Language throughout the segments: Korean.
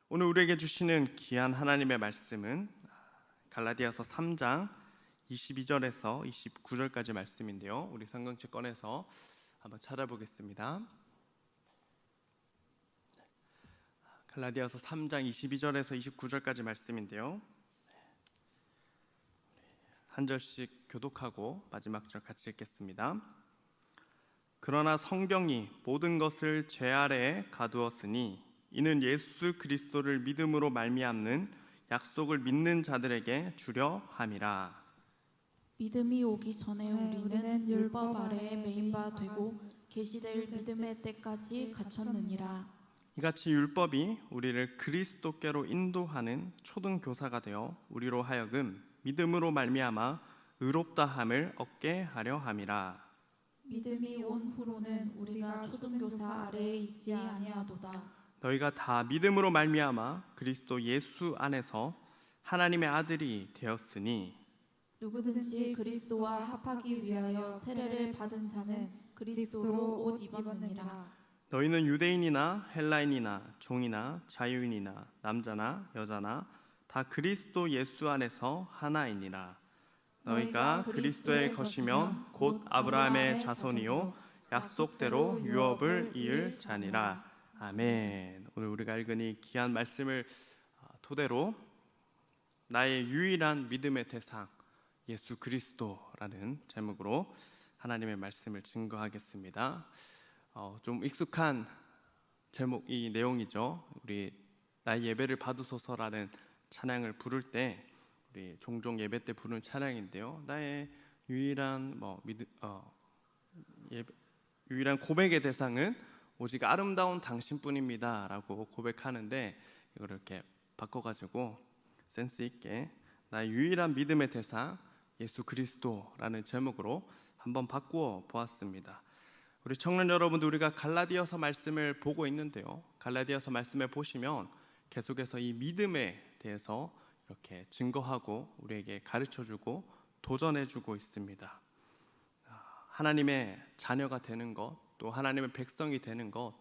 오늘 우리에게 주시는 귀한 하나님의 말씀은 갈라디아서 3장 22절에서 29절까지 말씀인데요. 우리 성경책 꺼내서 한번 찾아보겠습니다. 갈라디아서 3장 22절에서 29절까지 말씀인데요. 한 절씩 교독하고 마지막 절 같이 읽겠습니다. 그러나 성경이 모든 것을 죄 아래에 가두었으니 이는 예수 그리스도를 믿음으로 말미암는 약속을 믿는 자들에게 주려 함이라. 믿음이 오기 전에 우리는 율법 아래에 매인 바 되고 계시될 믿음의 때까지 갇혔느니라. 이같이 율법이 우리를 그리스도께로 인도하는 초등교사가 되어 우리로 하여금 믿음으로 말미암아 의롭다함을 얻게 하려 함이라. 믿음이 온 후로는 우리가 초등교사 아래에 있지 아니하도다. 너희가 다 믿음으로 말미암아 그리스도 예수 안에서 하나님의 아들이 되었으니 누구든지 그리스도와 합하기 위하여 세례를 받은 자는 그리스도로 옷 입었느니라. 너희는 유대인이나 헬라인이나 종이나 자유인이나 남자나 여자나 다 그리스도 예수 안에서 하나이니라. 너희가 그리스도의 것이면 곧 아브라함의 자손이요 약속대로 유업을 이을 자니라. 아멘. 오늘 우리가 읽은 이 귀한 말씀을 토대로 나의 유일한 믿음의 대상 예수 그리스도라는 제목으로 하나님의 말씀을 증거하겠습니다. 좀 익숙한 제목 이 내용이죠. 우리 나의 예배를 받으소서라는 찬양을 부를 때 우리 종종 예배 때 부르는 찬양인데요. 나의 유일한 유일한 고백의 대상은 오직 아름다운 당신뿐입니다라고 고백하는데 이걸 이렇게 바꿔가지고 센스 있게 나의 유일한 믿음의 대상 예수 그리스도라는 제목으로 한번 바꾸어 보았습니다. 우리 청년 여러분들, 우리가 갈라디아서 말씀을 보고 있는데요. 갈라디아서 말씀을 보시면 계속해서 이 믿음에 대해서 이렇게 증거하고 우리에게 가르쳐주고 도전해주고 있습니다. 하나님의 자녀가 되는 것, 또 하나님의 백성이 되는 것,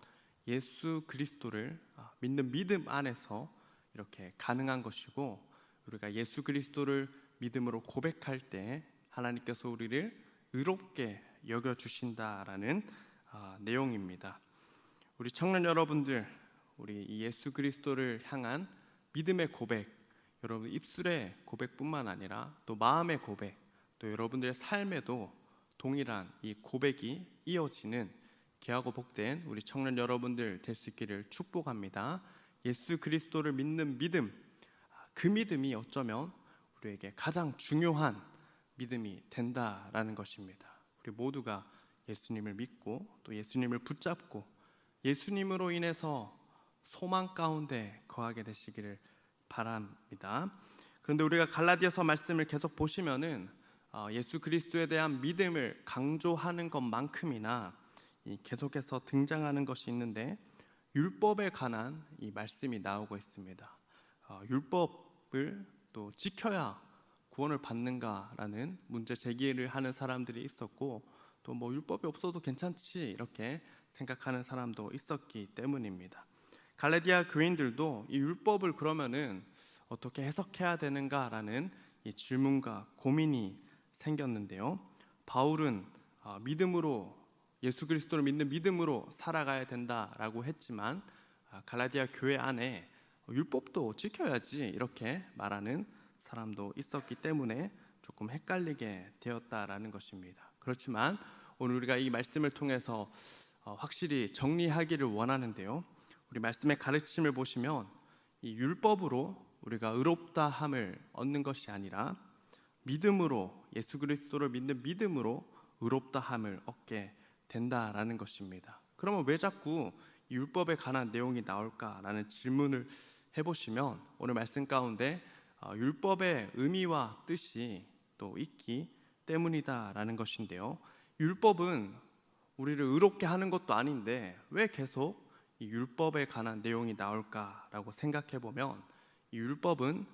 예수 그리스도를 믿는 믿음 안에서 이렇게 가능한 것이고, 우리가 예수 그리스도를 믿음으로 고백할 때 하나님께서 우리를 의롭게 여겨주신다라는 내용입니다. 우리 청년 여러분들, 우리 이 예수 그리스도를 향한 믿음의 고백, 여러분 입술의 고백뿐만 아니라 또 마음의 고백, 또 여러분들의 삶에도 동일한 이 고백이 이어지는 귀하고 복된 우리 청년 여러분들 될 수 있기를 축복합니다. 예수 그리스도를 믿는 믿음, 그 믿음이 어쩌면 우리에게 가장 중요한 믿음이 된다라는 것입니다. 우리 모두가 예수님을 믿고 또 예수님을 붙잡고 예수님으로 인해서 소망 가운데 거하게 되시기를 바랍니다. 그런데 우리가 갈라디아서 말씀을 계속 보시면은 예수 그리스도에 대한 믿음을 강조하는 것만큼이나 계속해서 등장하는 것이 있는데 율법에 관한 이 말씀이 나오고 있습니다. 율법을 또 지켜야 구원을 받는가라는 문제 제기를 하는 사람들이 있었고, 또 뭐 율법이 없어도 괜찮지 이렇게 생각하는 사람도 있었기 때문입니다. 갈라디아 교인들도 이 율법을 그러면은 어떻게 해석해야 되는가라는 이 질문과 고민이 생겼는데요. 바울은 믿음으로 예수 그리스도를 믿는 믿음으로 살아가야 된다라고 했지만 갈라디아 교회 안에 율법도 지켜야지 이렇게 말하는 사람도 있었기 때문에 조금 헷갈리게 되었다라는 것입니다. 그렇지만 오늘 우리가 이 말씀을 통해서 확실히 정리하기를 원하는데요. 우리 말씀의 가르침을 보시면 이 율법으로 우리가 의롭다함을 얻는 것이 아니라 믿음으로 예수 그리스도를 믿는 믿음으로 의롭다함을 얻게 된다라는 것입니다. 그러면 왜 자꾸 율법에 관한 내용이 나올까라는 질문을 해보시면 오늘 말씀 가운데 율법의 의미와 뜻이 또 있기 때문이다라는 것인데요. 율법은 우리를 의롭게 하는 것도 아닌데 왜 계속 이 율법에 관한 내용이 나올까라고 생각해 보면 이 율법은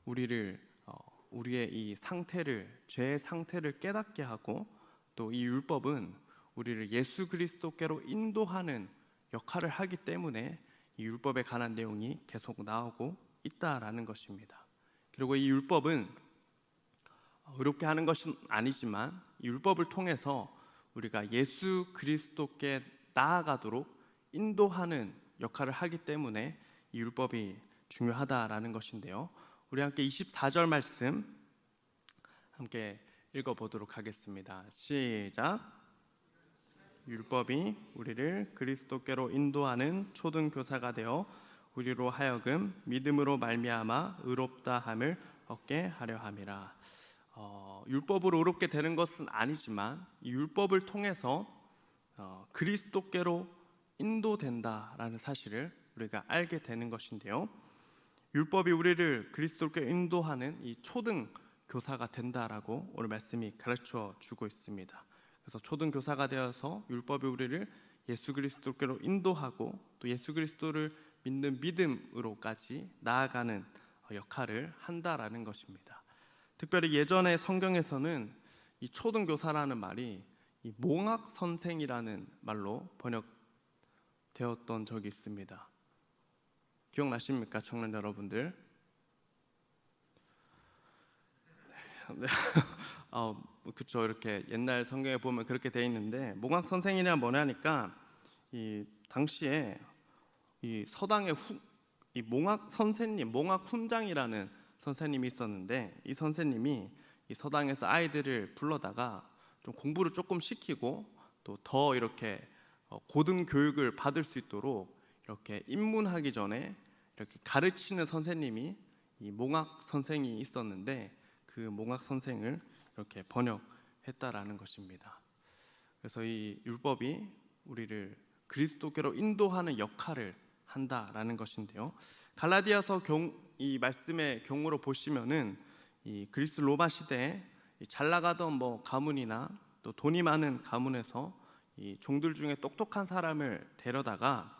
우리를 우리의 이 상태를, 죄의 상태를 깨닫게 하고, 또 이 율법은 우리를 예수 그리스도께로 인도하는 역할을 하기 때문에 이 율법에 관한 내용이 계속 나오고 있다라는 것입니다. 그리고 이 율법은 어렵게 하는 것은 아니지만 이 율법을 통해서 우리가 예수 그리스도께 나아가도록 인도하는 역할을 하기 때문에 이 율법이 중요하다라는 것인데요. 우리 함께 24절 말씀 함께 읽어보도록 하겠습니다. 시작. 율법이 우리를 그리스도께로 인도하는 초등교사가 되어 우리로 하여금 믿음으로 말미암아 의롭다함을 얻게 하려 함이라. 율법으로 의롭게 되는 것은 아니지만 이 율법을 통해서 그리스도께로 인도된다라는 사실을 우리가 알게 되는 것인데요. 율법이 우리를 그리스도께 인도하는 이 초등 교사가 된다라고 오늘 말씀이 가르쳐 주고 있습니다. 그래서 초등 교사가 되어서 율법이 우리를 예수 그리스도께로 인도하고 또 예수 그리스도를 믿는 믿음으로까지 나아가는 역할을 한다라는 것입니다. 특별히 예전의 성경에서는 이 초등 교사라는 말이 이 몽학 선생이라는 말로 번역되었던 적이 있습니다. 기억나십니까, 청년 여러분들? 네. 그렇죠. 이렇게 옛날 성경에 보면 그렇게 돼 있는데 몽학 선생이냐 뭐냐니까 이 당시에 이 서당의 이 몽학 선생님, 몽학 훈장이라는 선생님이 있었는데 이 선생님이 이 서당에서 아이들을 불러다가 좀 공부를 조금 시키고 또 더 이렇게 고등 교육을 받을 수 있도록 이렇게 입문하기 전에 이렇게 가르치는 선생님이 이 몽학 선생이 있었는데 그 몽학 선생을 이렇게 번역했다라는 것입니다. 그래서 이 율법이 우리를 그리스도께로 인도하는 역할을 한다라는 것인데요. 갈라디아서 이 말씀의 경우로 보시면은 이 그리스 로마 시대에 잘 나가던 뭐 가문이나 또 돈이 많은 가문에서 이 종들 중에 똑똑한 사람을 데려다가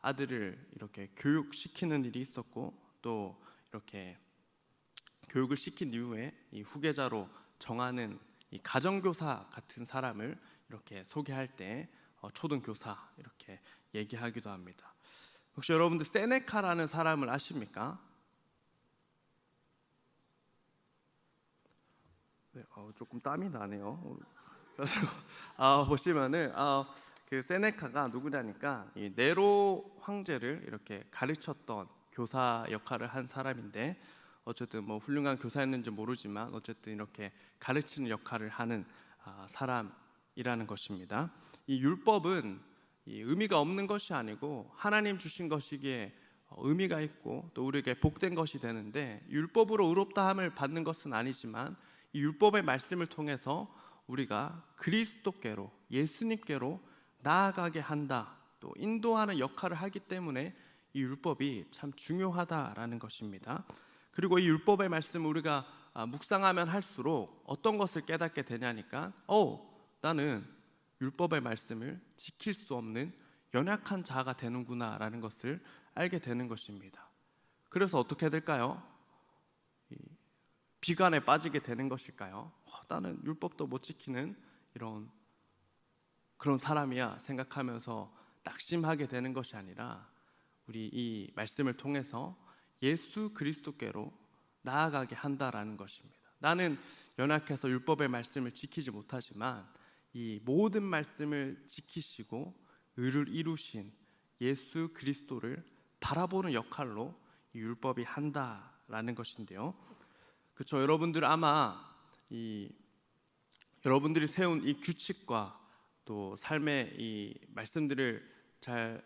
아들을 이렇게 교육시키는 일이 있었고 또 이렇게 교육을 시킨 이후에 이 후계자로 정하는 이 가정교사 같은 사람을 이렇게 소개할 때 초등교사 이렇게 얘기하기도 합니다. 혹시 여러분들 세네카라는 사람을 아십니까? 네, 조금 땀이 나네요. 그래서 보시면은 그 세네카가 누구냐니까 이 네로 황제를 이렇게 가르쳤던 교사 역할을 한 사람인데 어쨌든 뭐 훌륭한 교사였는지 모르지만 어쨌든 이렇게 가르치는 역할을 하는 사람이라는 것입니다. 이 율법은 이 의미가 없는 것이 아니고 하나님 주신 것이기에 의미가 있고 또 우리에게 복된 것이 되는데 율법으로 의롭다함을 받는 것은 아니지만 이 율법의 말씀을 통해서 우리가 그리스도께로 예수님께로 나아가게 한다 또 인도하는 역할을 하기 때문에 이 율법이 참 중요하다라는 것입니다. 그리고 이 율법의 말씀을 우리가 묵상하면 할수록 어떤 것을 깨닫게 되냐니까 나는 율법의 말씀을 지킬 수 없는 연약한 자가 되는구나라는 것을 알게 되는 것입니다. 그래서 어떻게 될까요? 비관에 빠지게 되는 것일까요? 나는 율법도 못 지키는 그런 사람이야 생각하면서 낙심하게 되는 것이 아니라 우리 이 말씀을 통해서 예수 그리스도께로 나아가게 한다라는 것입니다. 나는 연약해서 율법의 말씀을 지키지 못하지만 이 모든 말씀을 지키시고 의를 이루신 예수 그리스도를 바라보는 역할로 이 율법이 한다라는 것인데요. 그렇죠. 여러분들 아마 여러분들이 세운 이 규칙과 또 삶의 이 말씀들을 잘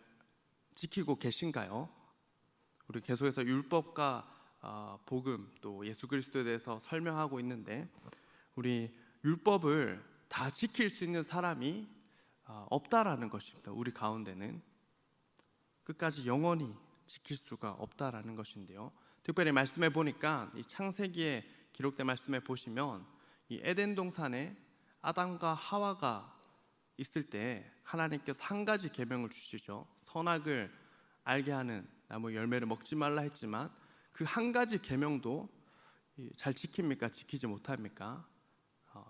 지키고 계신가요? 우리 계속해서 율법과 복음 또 예수 그리스도에 대해서 설명하고 있는데 우리 율법을 다 지킬 수 있는 사람이 없다라는 것입니다. 우리 가운데는 끝까지 영원히 지킬 수가 없다라는 것인데요. 특별히 말씀해 보니까 이 창세기에 기록된 말씀에 보시면 이 에덴 동산에 아담과 하와가 있을 때 하나님께서 한 가지 계명을 주시죠. 선악을 알게 하는 나무 열매를 먹지 말라 했지만 그 한 가지 계명도 잘 지킵니까? 지키지 못합니까?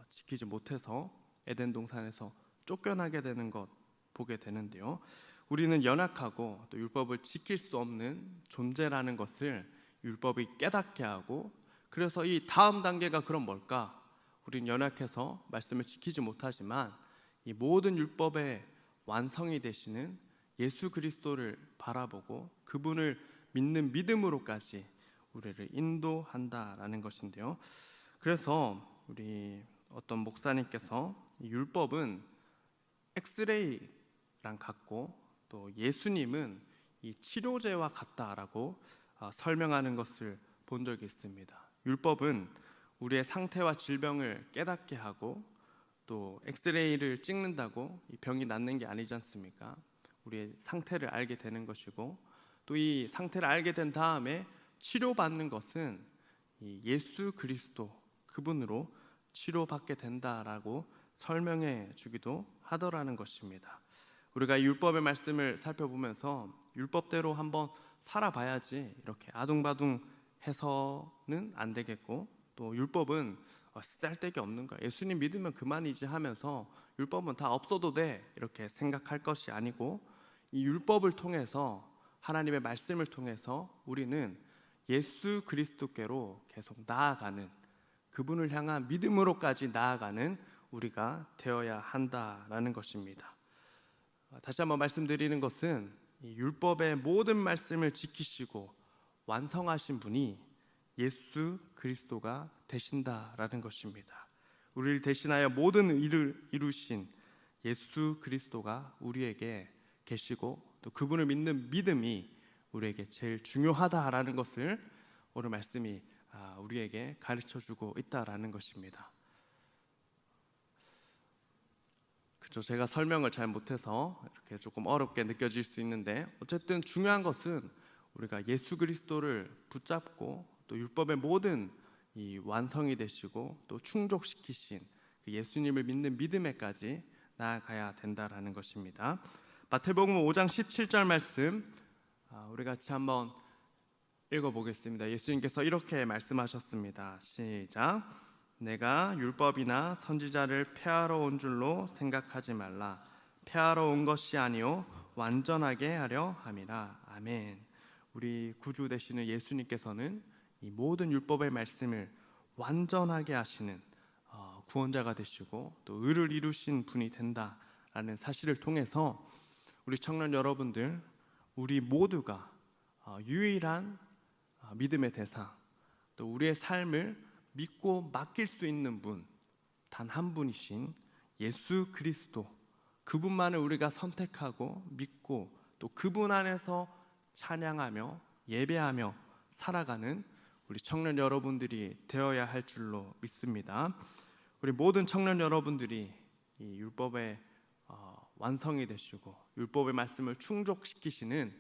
지키지 못해서 에덴 동산에서 쫓겨나게 되는 것 보게 되는데요. 우리는 연약하고 또 율법을 지킬 수 없는 존재라는 것을 율법이 깨닫게 하고, 그래서 이 다음 단계가 그럼 뭘까? 우리는 연약해서 말씀을 지키지 못하지만 이 모든 율법의 완성이 되시는 예수 그리스도를 바라보고 그분을 믿는 믿음으로까지 우리를 인도한다라는 것인데요. 그래서 우리 어떤 목사님께서 이 율법은 엑스레이랑 같고 또 예수님은 이 치료제와 같다라고 설명하는 것을 본 적이 있습니다. 율법은 우리의 상태와 질병을 깨닫게 하고, 또 엑스레이를 찍는다고 이 병이 낫는 게 아니지 않습니까? 우리의 상태를 알게 되는 것이고, 또 이 상태를 알게 된 다음에 치료받는 것은 이 예수 그리스도 그분으로 치료받게 된다라고 설명해 주기도 하더라는 것입니다. 우리가 이 율법의 말씀을 살펴보면서 율법대로 한번 살아봐야지 이렇게 아둥바둥 해서는 안 되겠고, 또 율법은 쓸데기 없는 거야, 예수님 믿으면 그만이지 하면서 율법은 다 없어도 돼 이렇게 생각할 것이 아니고, 이 율법을 통해서 하나님의 말씀을 통해서 우리는 예수 그리스도께로 계속 나아가는, 그분을 향한 믿음으로까지 나아가는 우리가 되어야 한다라는 것입니다. 다시 한번 말씀드리는 것은 이 율법의 모든 말씀을 지키시고 완성하신 분이 예수 그리스도가 되신다라는 것입니다. 우리를 대신하여 모든 일을 이루신 예수 그리스도가 우리에게 계시고, 또 그분을 믿는 믿음이 우리에게 제일 중요하다라는 것을 오늘 말씀이 우리에게 가르쳐주고 있다라는 것입니다. 그렇죠. 제가 설명을 잘 못해서 이렇게 조금 어렵게 느껴질 수 있는데, 어쨌든 중요한 것은 우리가 예수 그리스도를 붙잡고 또 율법의 모든 이 완성이 되시고 또 충족시키신 그 예수님을 믿는 믿음에까지 나아가야 된다라는 것입니다. 마태복음 5장 17절 말씀 우리 같이 한번 읽어보겠습니다. 예수님께서 이렇게 말씀하셨습니다. 시작. 내가 율법이나 선지자를 폐하러 온 줄로 생각하지 말라. 폐하러 온 것이 아니요 완전하게 하려 함이라. 아멘. 우리 구주 되시는 예수님께서는 이 모든 율법의 말씀을 완전하게 하시는 구원자가 되시고 또 의를 이루신 분이 된다라는 사실을 통해서 우리 청년 여러분들, 우리 모두가 유일한 믿음의 대상, 또 우리의 삶을 믿고 맡길 수 있는 분, 단 한 분이신 예수 그리스도, 그분만을 우리가 선택하고 믿고 또 그분 안에서 찬양하며 예배하며 살아가는 우리 청년 여러분들이 되어야 할 줄로 믿습니다. 우리 모든 청년 여러분들이 이 율법의 완성이 되시고 율법의 말씀을 충족시키시는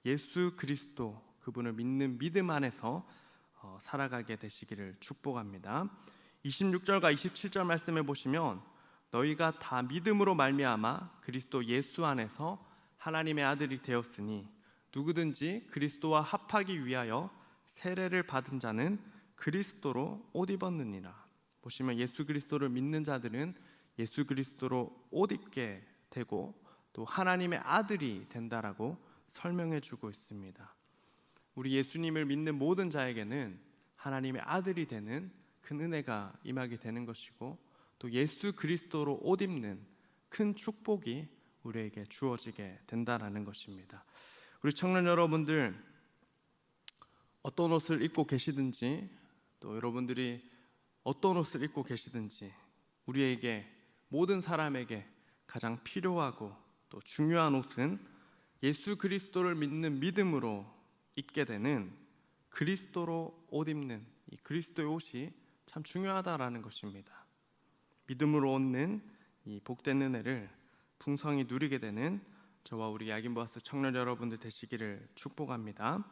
예수 그리스도, 그분을 믿는 믿음 안에서 살아가게 되시기를 축복합니다. 26절과 27절 말씀에 보시면 너희가 다 믿음으로 말미암아 그리스도 예수 안에서 하나님의 아들이 되었으니 누구든지 그리스도와 합하기 위하여 세례를 받은 자는 그리스도로 옷 입었느니라. 보시면 예수 그리스도를 믿는 자들은 예수 그리스도로 옷 입게 되고 또 하나님의 아들이 된다라고 설명해 주고 있습니다. 우리 예수님을 믿는 모든 자에게는 하나님의 아들이 되는 큰 은혜가 임하게 되는 것이고, 또 예수 그리스도로 옷 입는 큰 축복이 우리에게 주어지게 된다라는 것입니다. 우리 청년 여러분들, 어떤 옷을 입고 계시든지 또 여러분들이 어떤 옷을 입고 계시든지 우리에게, 모든 사람에게 가장 필요하고 또 중요한 옷은 예수 그리스도를 믿는 믿음으로 입게 되는 그리스도로 옷 입는 이 그리스도의 옷이 참 중요하다라는 것입니다. 믿음으로 얻는 이 복된 은혜를 풍성히 누리게 되는 저와 우리 야긴보아스 청년 여러분들 되시기를 축복합니다.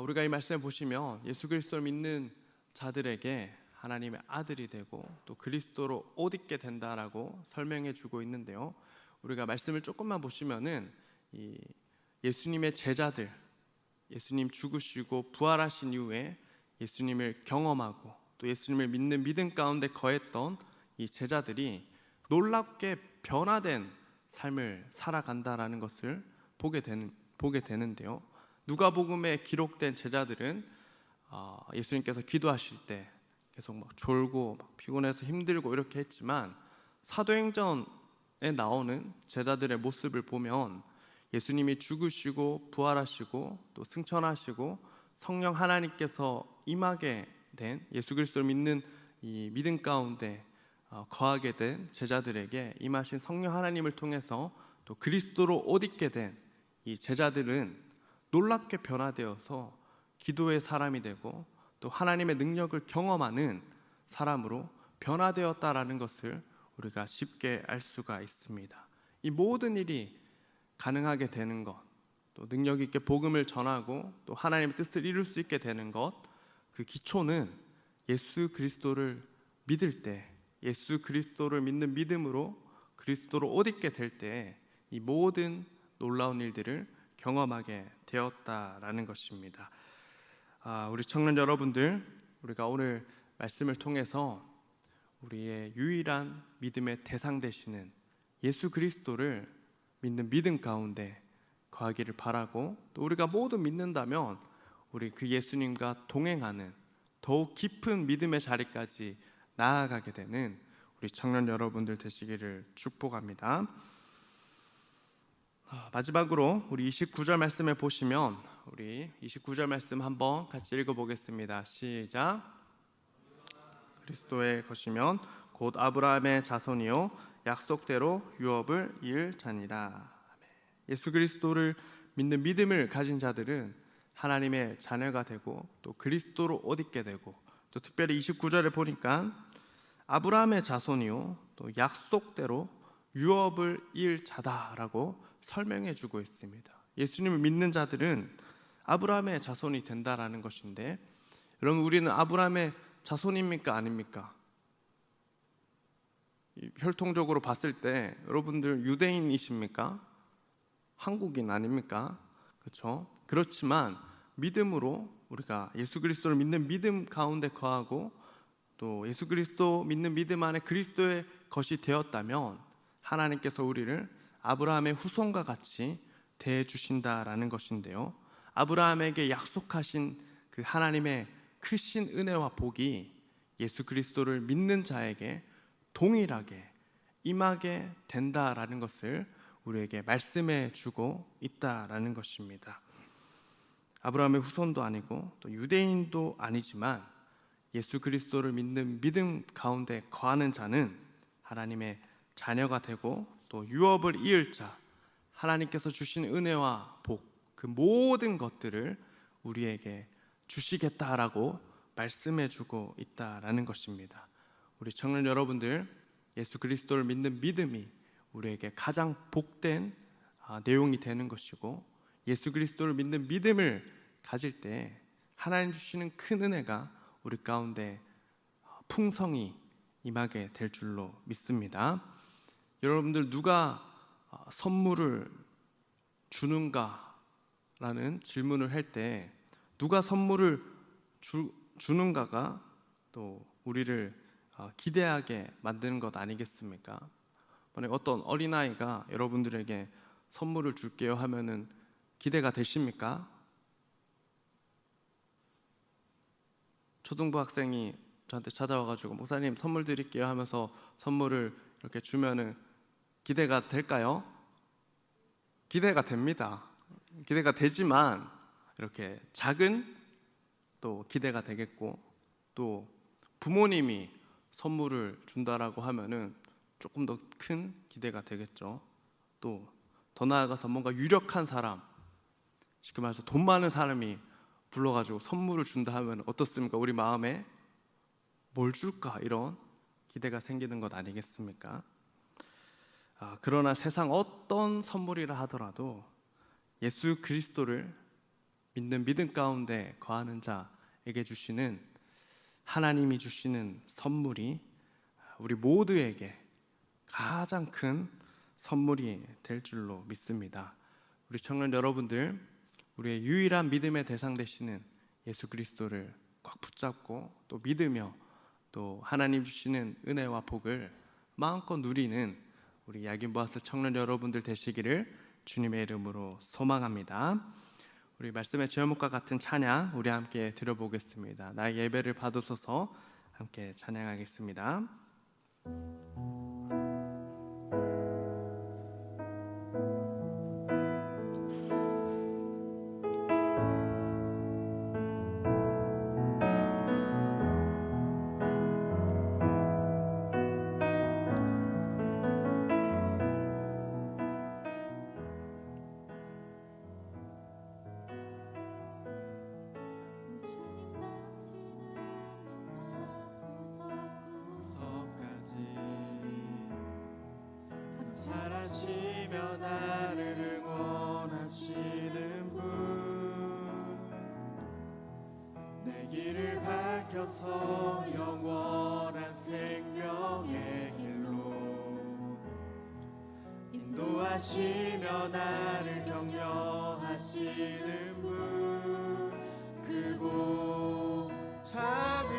우리가 이 말씀을 보시면 예수 그리스도를 믿는 자들에게 하나님의 아들이 되고 또 그리스도로 옷 입게 된다라고 설명해 주고 있는데요. 우리가 말씀을 조금만 보시면은 이 예수님의 제자들, 예수님 죽으시고 부활하신 이후에 예수님을 경험하고 또 예수님을 믿는 믿음 가운데 거했던 이 제자들이 놀랍게 변화된 삶을 살아간다라는 것을 보게 되는데요. 누가복음에 기록된 제자들은 예수님께서 기도하실 때 계속 막 졸고 막 피곤해서 힘들고 이렇게 했지만, 사도행전에 나오는 제자들의 모습을 보면 예수님이 죽으시고 부활하시고 또 승천하시고 성령 하나님께서 임하게 된, 예수 그리스도를 믿는 이 믿음 가운데 거하게 된 제자들에게 임하신 성령 하나님을 통해서 또 그리스도로 옷 입게 된 이 제자들은 놀랍게 변화되어서 기도의 사람이 되고 또 하나님의 능력을 경험하는 사람으로 변화되었다라는 것을 우리가 쉽게 알 수가 있습니다. 이 모든 일이 가능하게 되는 것, 또 능력 있게 복음을 전하고 또 하나님의 뜻을 이룰 수 있게 되는 것, 그 기초는 예수 그리스도를 믿을 때, 예수 그리스도를 믿는 믿음으로 그리스도로 옷 입게 될 때 이 모든 놀라운 일들을 경험하게 되었다라는 것입니다. 우리 청년 여러분들, 우리가 오늘 말씀을 통해서 우리의 유일한 믿음의 대상 되시는 예수 그리스도를 믿는 믿음 가운데 거하기를 바라고, 또 우리가 모두 믿는다면 우리 그 예수님과 동행하는 더욱 깊은 믿음의 자리까지 나아가게 되는 우리 청년 여러분들 되시기를 축복합니다. 마지막으로 우리 29절 말씀을 보시면, 우리 29절 말씀 한번 같이 읽어보겠습니다. 시작. 그리스도의 것이면 곧 아브라함의 자손이요 약속대로 유업을 이을 자니라. 예수 그리스도를 믿는 믿음을 가진 자들은 하나님의 자녀가 되고 또 그리스도로 옷 입게 되고, 또 특별히 29절에 보니까 아브라함의 자손이요 또 약속대로 유업을 이을 자다라고 설명해 주고 있습니다. 예수님을 믿는 자들은 아브라함의 자손이 된다라는 것인데, 여러분, 우리는 아브라함의 자손입니까 아닙니까? 혈통적으로 봤을 때 여러분들 유대인이십니까? 한국인 아닙니까? 그렇죠? 그렇지만 믿음으로 우리가 예수 그리스도를 믿는 믿음 가운데 거하고 또 예수 그리스도 믿는 믿음 안에 그리스도의 것이 되었다면 하나님께서 우리를 아브라함의 후손과 같이 대해 주신다라는 것인데요. 아브라함에게 약속하신 그 하나님의 크신 은혜와 복이 예수 그리스도를 믿는 자에게 동일하게 임하게 된다라는 것을 우리에게 말씀해 주고 있다라는 것입니다. 아브라함의 후손도 아니고 또 유대인도 아니지만 예수 그리스도를 믿는 믿음 가운데 거하는 자는 하나님의 자녀가 되고 또 유업을 이을 자, 하나님께서 주신 은혜와 복, 그 모든 것들을 우리에게 주시겠다라고 말씀해 주고 있다라는 것입니다. 우리 청년 여러분들, 예수 그리스도를 믿는 믿음이 우리에게 가장 복된 내용이 되는 것이고, 예수 그리스도를 믿는 믿음을 가질 때 하나님 주시는 큰 은혜가 우리 가운데 풍성히 임하게 될 줄로 믿습니다. 여러분들, 누가 선물을 주는가라는 질문을 할 때 누가 선물을 주는가가 또 우리를 기대하게 만드는 것 아니겠습니까? 만약 어떤 어린아이가 여러분들에게 선물을 줄게요 하면은 기대가 되십니까? 초등부 학생이 저한테 찾아와가지고 목사님 선물 드릴게요 하면서 선물을 이렇게 주면은 기대가 될까요? 기대가 됩니다. 기대가 되지만 이렇게 작은 또 기대가 되겠고, 또 부모님이 선물을 준다라고 하면은 조금 더 큰 기대가 되겠죠. 또 더 나아가서 뭔가 유력한 사람, 쉽게 말해서 돈 많은 사람이 불러가지고 선물을 준다 하면 어떻습니까? 우리 마음에 뭘 줄까? 이런 기대가 생기는 것 아니겠습니까? 그러나 세상 어떤 선물이라 하더라도 예수 그리스도를 믿는 믿음 가운데 거하는 자에게 주시는 하나님이 주시는 선물이 우리 모두에게 가장 큰 선물이 될 줄로 믿습니다. 우리 청년 여러분들, 우리의 유일한 믿음의 대상 되시는 예수 그리스도를 꽉 붙잡고 또 믿으며 또 하나님 주시는 은혜와 복을 마음껏 누리는 우리 야긴보아스 청년 여러분들 되시기를 주님의 이름으로 소망합니다. 우리 말씀의 제목과 같은 찬양 우리 함께 들어보겠습니다. 나의 예배를 받으소서. 함께 찬양하겠습니다. 잘하시며 나를 응원하시는 분, 내 길을 밝혀서 영원한 생명의 길로 인도하시며 나를 격려하시는 분, 크고 작은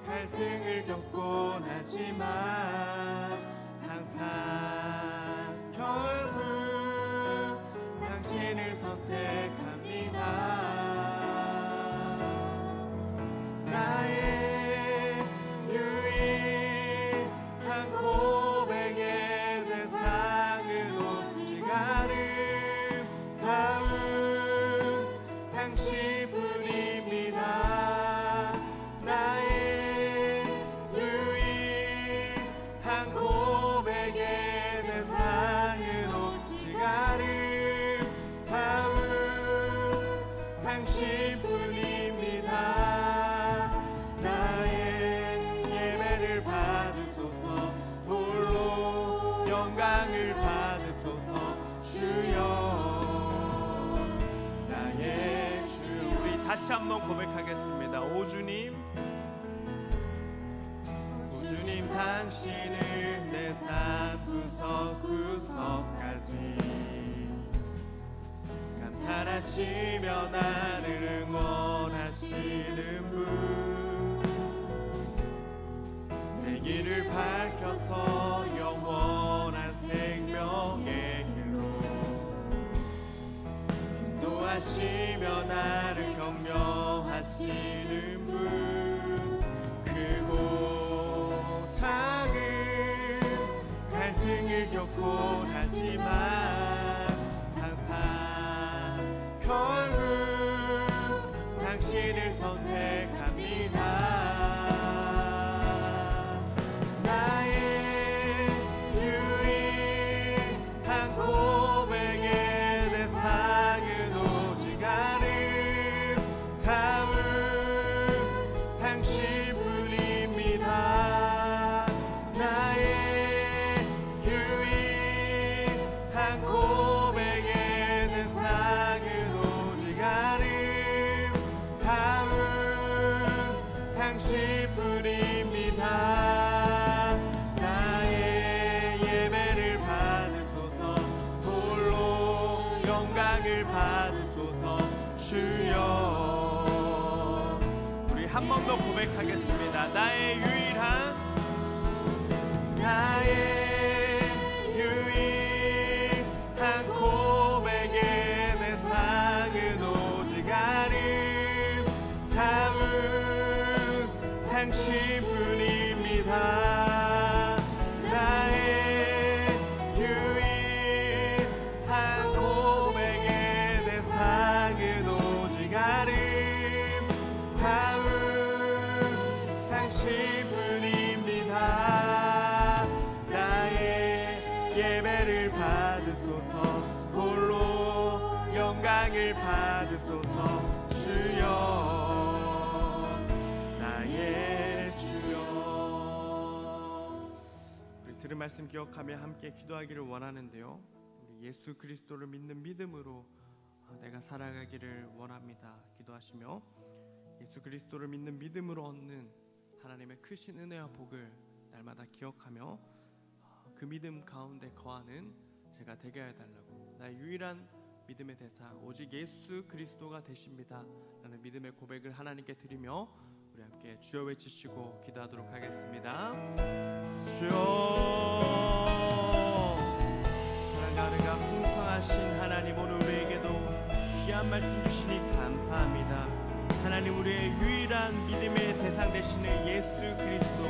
갈등을 겪곤 하지만 항상 결국 당신을 선택합니다. 나의 유일한 고백의 대상은 오직 아름다운 당신뿐입니다. 나의 유일한 고백의 대상은 오직 아름다운 당신뿐입니다. 나의 예배를 받으소서. 홀로 영광을 받으소서. 주여 나의 주여. 우리 다시 한번 고백하겠습니다. 오 주님, 오 주님, 당신은 내 삶 구석구석까지 감찰하시며 나를 응원하시는 분, 내 길을 밝혀서 영원한 생명의 길로 인도하시며 나를 격려하시는 분, 크고 작은 갈등을 겪곤 하지만 항상 결국 당신을 선택합니다. 나의 유일한 고백의 대상은 오직 아름다운 당신뿐입니다. 나의 유일한 고백의 대상은 오직 아름다운 당신뿐입니다. 나의 예배를 받으소서. 홀로 영광을 받으소서. 주여. 우리 한 번 더 고백하겠습니다. 나의 유일한 고백의 대상은 오직 아름다운 당신뿐입니다. 나의 유일한 고백의 대상은 오직 아름다운 당신뿐입니다. 나의 예배를 받으소서. 홀로 영광을 받으소서. 주여 나의 주여. 우리 들은 말씀 기억하며 함께 기도하기를 원하는데요, 우리 예수 그리스도를 믿는 믿음으로 내가 살아가기를 원합니다. 기도하시며 예수 그리스도를 믿는 믿음으로 얻는 하나님의 크신 은혜와 복을 날마다 기억하며 그 믿음 가운데 거하는 제가 되게 해달라고, 나의 유일한 믿음의 대상 오직 예수 그리스도가 되십니다 라는 믿음의 고백을 하나님께 드리며 우리 함께 주여 외치시고 기도하도록 하겠습니다. 주여, 사랑하는가 풍성하신 하나님, 오늘 우리에게도 귀한 말씀 주시니 감사합니다. 하나님, 우리의 유일한 믿음의 대상 되시는 예수 그리스도,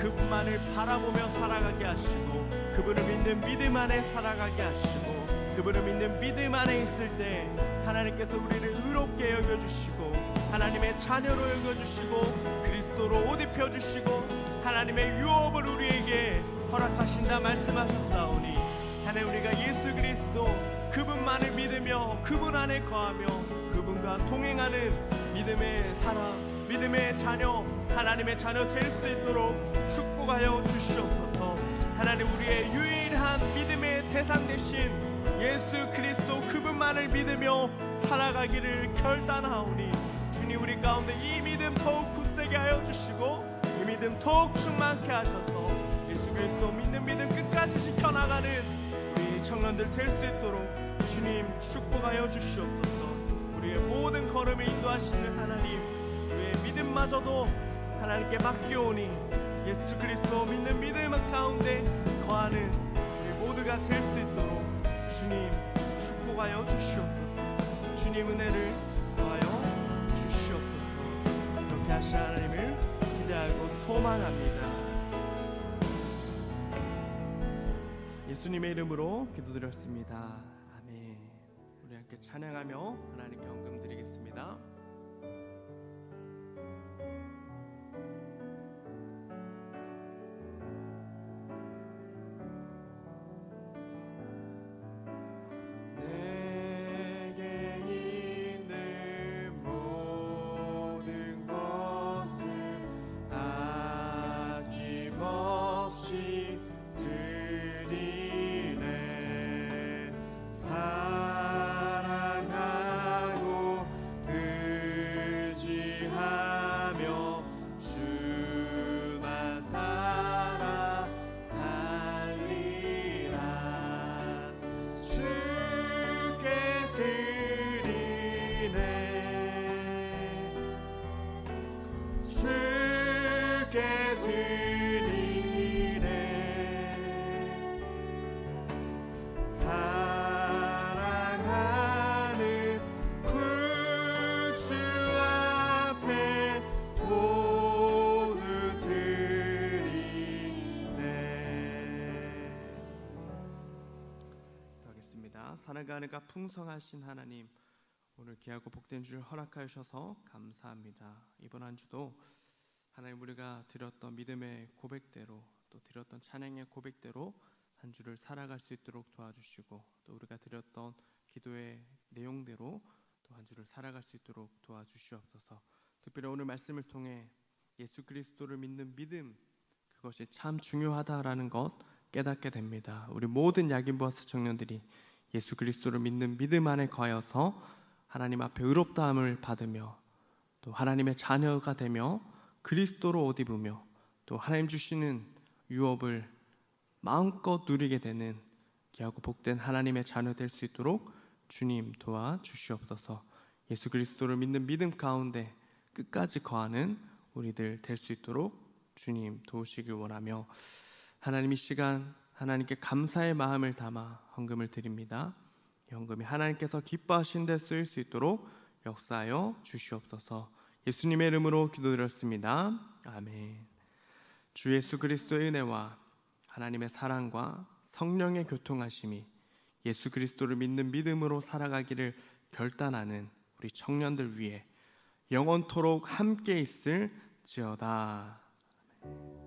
그분만을 바라보며 살아가게 하시고, 그분을 믿는 믿음 안에 살아가게 하시고, 그분을 믿는 믿음 안에 있을 때 하나님께서 우리를 의롭게 여겨주시고, 하나님의 자녀로 여겨주시고, 그리스도로 옷 입혀주시고, 하나님의 유업을 우리에게 허락하신다 말씀하셨사오니, 하나님, 우리가 예수 그리스도 그분만을 믿으며 그분 안에 거하며 그분과 동행하는 믿음의 사람, 믿음의 자녀, 하나님의 자녀 될 수 있도록 축복하여 주시옵소서. 하나님, 우리의 유일한 믿음의 대상 되신 예수 그리스도 그분만을 믿으며 살아가기를 결단하오니, 주님, 우리 가운데 이 믿음 더욱 굳세게 하여 주시고, 이 믿음 더욱 충만케 하셔서 예수 그리스도 믿는 믿음 끝까지 지켜나가는 우리 청년들 될 수 있도록 주님 축복하여 주시옵소서. 우리의 모든 걸음을 인도하시는 하나님, 우리의 믿음마저도 하나님께 맡기오니 예수 그리스도 믿는 믿음 가운데 거하는 우리 모두가 될 수 있도록 주님 축복하여 주시옵소서. 주님 은혜를 더하여 주시옵소서. 그렇게 하신 하나님을 기대하고 소망합니다. 예수님의 이름으로 기도드렸습니다. 아멘. 우리 함께 찬양하며 하나님께 헌금 드리겠습니다. 살아가는가 풍성하신 하나님, 오늘 귀하고 복된 주를 허락하여 주셔서 감사합니다. 이번 한 주도 하나님, 우리가 드렸던 믿음의 고백대로, 또 드렸던 찬양의 고백대로 한 주를 살아갈 수 있도록 도와주시고, 또 우리가 드렸던 기도의 내용대로 또 한 주를 살아갈 수 있도록 도와주시옵소서. 특별히 오늘 말씀을 통해 예수 그리스도를 믿는 믿음, 그것이 참 중요하다라는 것 깨닫게 됩니다. 우리 모든 야긴보아스 청년들이 예수 그리스도를 믿는 믿음 안에 거하여서 하나님 앞에 의롭다함을 받으며 또 하나님의 자녀가 되며 그리스도로 옷 입으며 또 하나님 주시는 유업을 마음껏 누리게 되는 귀하고 복된 하나님의 자녀 될 수 있도록 주님 도와주시옵소서. 예수 그리스도를 믿는 믿음 가운데 끝까지 거하는 우리들 될 수 있도록 주님 도우시길 원하며, 하나님 이 시간 하나님께 감사의 마음을 담아 헌금을 드립니다. 이 헌금이 하나님께서 기뻐하신 데 쓰일 수 있도록 역사하여 주시옵소서. 예수님의 이름으로 기도드렸습니다. 아멘. 주 예수 그리스도의 은혜와 하나님의 사랑과 성령의 교통하심이 예수 그리스도를 믿는 믿음으로 살아가기를 결단하는 우리 청년들 위해 영원토록 함께 있을지어다. 아멘.